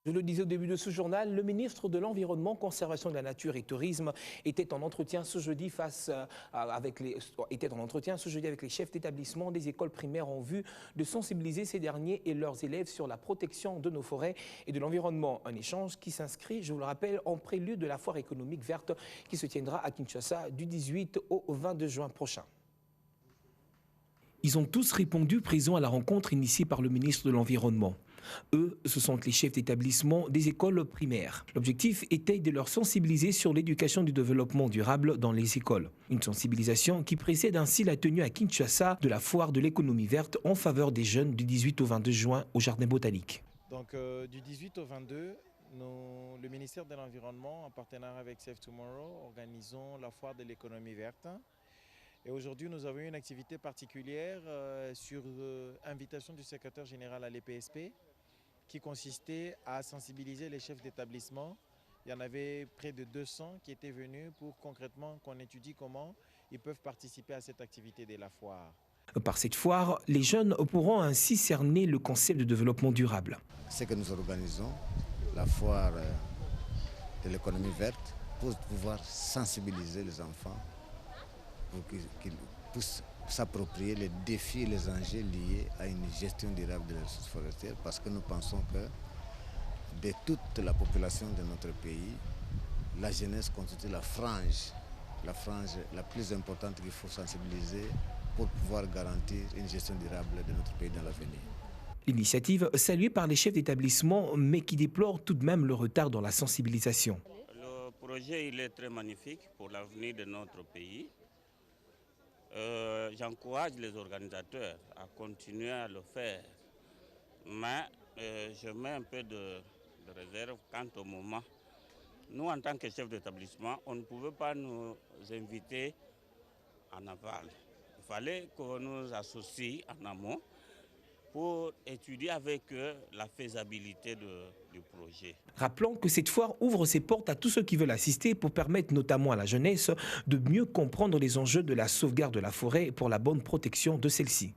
Je le disais au début de ce journal, le ministre de l'Environnement, Conservation de la Nature et Tourisme était en entretien ce jeudi avec les chefs d'établissement des écoles primaires en vue de sensibiliser ces derniers et leurs élèves sur la protection de nos forêts et de l'environnement. Un échange qui s'inscrit, je vous le rappelle, en prélude de la foire économique verte qui se tiendra à Kinshasa du 18 au 22 juin prochain. Ils ont tous répondu présents à la rencontre initiée par le ministre de l'Environnement. Eux, ce sont les chefs d'établissement des écoles primaires. L'objectif était de leur sensibiliser sur l'éducation du développement durable dans les écoles. Une sensibilisation qui précède ainsi la tenue à Kinshasa de la foire de l'économie verte en faveur des jeunes du 18 au 22 juin au Jardin botanique. Donc du 18 au 22, le ministère de l'Environnement, en partenariat avec Save Tomorrow, organisons la foire de l'économie verte. Et aujourd'hui, nous avons une activité particulière sur invitation du secrétaire général à l'EPSP qui consistait à sensibiliser les chefs d'établissement. Il y en avait près de 200 qui étaient venus pour concrètement qu'on étudie comment ils peuvent participer à cette activité de la foire. Par cette foire, les jeunes pourront ainsi cerner le concept de développement durable. C'est que nous organisons la foire de l'économie verte pour pouvoir sensibiliser les enfants pour qu'ils puissent s'approprier les défis et les enjeux liés à une gestion durable des ressources forestières, parce que nous pensons que de toute la population de notre pays, la jeunesse constitue la frange la plus importante qu'il faut sensibiliser pour pouvoir garantir une gestion durable de notre pays dans l'avenir. L'initiative saluée par les chefs d'établissement, mais qui déplore tout de même le retard dans la sensibilisation. Le projet il est très magnifique pour l'avenir de notre pays. J'encourage les organisateurs à continuer à le faire, mais je mets un peu de réserve quant au moment. Nous, en tant que chefs d'établissement, on ne pouvait pas nous inviter en aval. Il fallait qu'on nous associe en amont pour étudier avec eux la faisabilité du projet. Rappelons que cette foire ouvre ses portes à tous ceux qui veulent assister pour permettre notamment à la jeunesse de mieux comprendre les enjeux de la sauvegarde de la forêt pour la bonne protection de celle-ci.